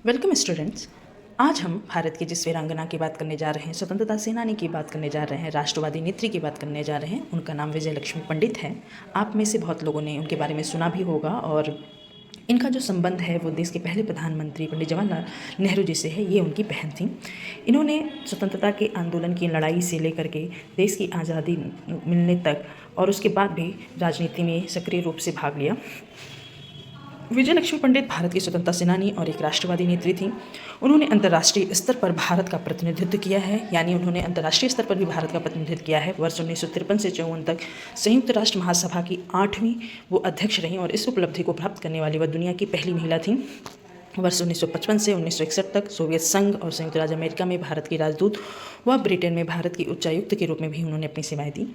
Welcome students. आज हम भारत की जिस वीरांगना की बात करने जा रहे हैं, स्वतंत्रता सेनानी की बात करने जा रहे हैं, राष्ट्रवादी नेत्री की बात करने जा रहे हैं, उनका नाम विजय लक्ष्मी पंडित है। आप में से बहुत लोगों ने उनके बारे में सुना भी होगा और इनका जो संबंध है वो देश के पहले प्रधानमंत्री पंडित जवाहरलाल नेहरू जी से है। ये उनकी बहन थी। इन्होंने स्वतंत्रता के आंदोलन की लड़ाई से लेकर के देश की आज़ादी मिलने तक और उसके बाद भी राजनीति में सक्रिय रूप से भाग लिया। विजय लक्ष्मी पंडित भारत की स्वतंत्रता सेनानी और एक राष्ट्रवादी नेत्री थी। उन्होंने अंतर्राष्ट्रीय स्तर पर भारत का प्रतिनिधित्व किया है, यानी उन्होंने अंतर्राष्ट्रीय स्तर पर भी भारत का प्रतिनिधित्व किया है। वर्ष 1953 से 54 तक संयुक्त राष्ट्र महासभा की 8वीं वो अध्यक्ष रहीं और इस उपलब्धि को प्राप्त करने वाली वह दुनिया की पहली महिला थी। वर्ष 1955 से 1961 तक सोवियत संघ और संयुक्त राज्य अमेरिका में भारत की राजदूत व ब्रिटेन में भारत की उच्चायुक्त के रूप में भी उन्होंने अपनी सेवाएं दी।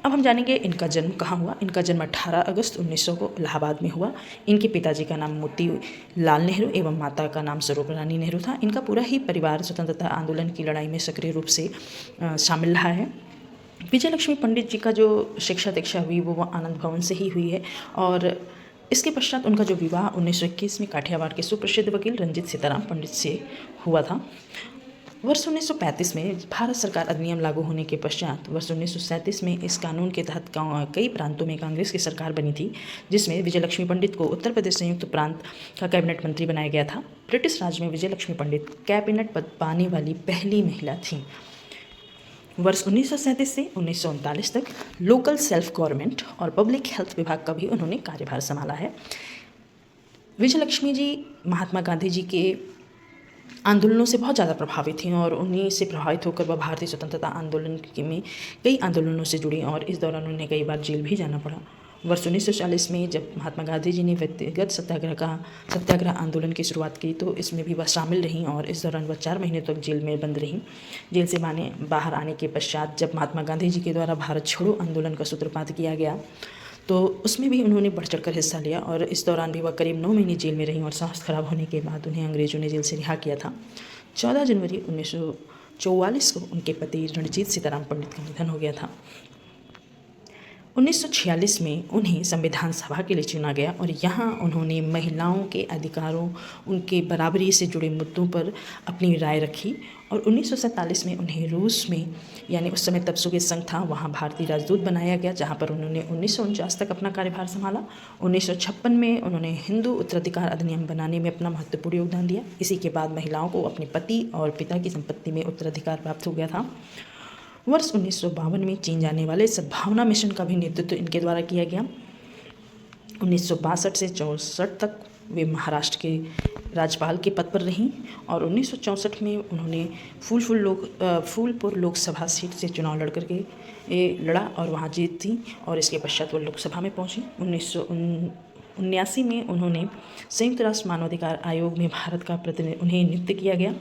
अब हम जानेंगे इनका जन्म कहाँ हुआ। इनका जन्म 18 अगस्त 1900 को इलाहाबाद में हुआ। इनके पिताजी का नाम मोतीलाल नेहरू एवं माता का नाम स्वरूप रानी नेहरू था। इनका पूरा ही परिवार स्वतंत्रता आंदोलन की लड़ाई में सक्रिय रूप से शामिल रहा है। विजय लक्ष्मी पंडित जी का जो शिक्षा दीक्षा हुई वो आनंद भवन से ही हुई है और इसके पश्चात उनका जो विवाह 1921 में काठियावाड़ के सुप्रसिद्ध वकील रंजीत सीताराम पंडित से हुआ था। वर्ष 1935 में भारत सरकार अधिनियम लागू होने के पश्चात वर्ष 1937 में इस कानून के तहत कई प्रांतों में कांग्रेस की सरकार बनी थी, जिसमें विजय लक्ष्मी पंडित को उत्तर प्रदेश संयुक्त प्रांत का कैबिनेट मंत्री बनाया गया था। ब्रिटिश राज में विजय लक्ष्मी पंडित कैबिनेट पद पाने वाली पहली महिला थी। वर्ष 1937 से 1939 तक लोकल सेल्फ गवर्नमेंट और पब्लिक हेल्थ विभाग का भी उन्होंने कार्यभार संभाला है। विजय लक्ष्मी जी महात्मा गांधी जी के आंदोलनों से बहुत ज़्यादा प्रभावित थी और उन्हीं से प्रभावित होकर वह भारतीय स्वतंत्रता आंदोलन में कई आंदोलनों से जुड़ी और इस दौरान उन्हें कई बार जेल भी जाना पड़ा। वर्ष 1940 में जब महात्मा गांधी जी ने व्यक्तिगत सत्याग्रह आंदोलन की शुरुआत की तो इसमें भी वह शामिल रहीं और इस दौरान वह 4 महीने तक जेल में बंद रहीं। जेल से बाहर आने के पश्चात जब महात्मा गांधी जी के द्वारा भारत छोड़ो आंदोलन का सूत्रपात किया गया तो उसमें भी उन्होंने बढ़ चढ़कर हिस्सा लिया और इस दौरान भी वह करीब 9 महीने जेल में रहीं और स्वास्थ्य खराब होने के बाद उन्हें अंग्रेजों ने जेल से रिहा किया था। 14 जनवरी 1944 को उनके पति रणजीत सीताराम पंडित का निधन हो गया था। 1946 में उन्हें संविधान सभा के लिए चुना गया और यहाँ उन्होंने महिलाओं के अधिकारों, उनके बराबरी से जुड़े मुद्दों पर अपनी राय रखी और 1947 में उन्हें रूस में, यानी उस समय तब सोवियत संघ था, वहाँ भारतीय राजदूत बनाया गया, जहाँ पर उन्होंने 1949 तक अपना कार्यभार संभाला। 1956 में उन्होंने हिंदू उत्तराधिकार अधिनियम बनाने में अपना महत्वपूर्ण योगदान दिया। इसी के बाद महिलाओं को अपने पति और पिता की संपत्ति में उत्तराधिकार प्राप्त हो गया था। वर्ष 1952 में चीन जाने वाले सद्भावना मिशन का भी नेतृत्व इनके द्वारा किया गया। 1962 से 64 तक वे महाराष्ट्र के राज्यपाल के पद पर रहीं और 1964 में उन्होंने फूलपुर लोकसभा सीट से चुनाव लड़ा और वहां जीत थी और इसके पश्चात वो लोकसभा में पहुंची। 1979 में उन्होंने संयुक्त राष्ट्र मानवाधिकार आयोग में भारत का प्रतिनिधि उन्हें नियुक्त किया गया।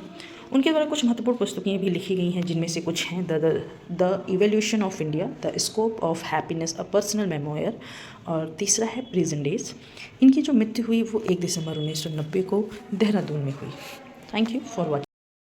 उनके द्वारा कुछ महत्वपूर्ण पुस्तकें भी लिखी गई हैं, जिनमें से कुछ हैं the evolution of India, the scope of happiness, a personal memoir और तीसरा है प्रेजेंट डेज। इनकी जो मृत्यु हुई वो 1 दिसंबर 1990 को देहरादून में हुई। Thank you for watching.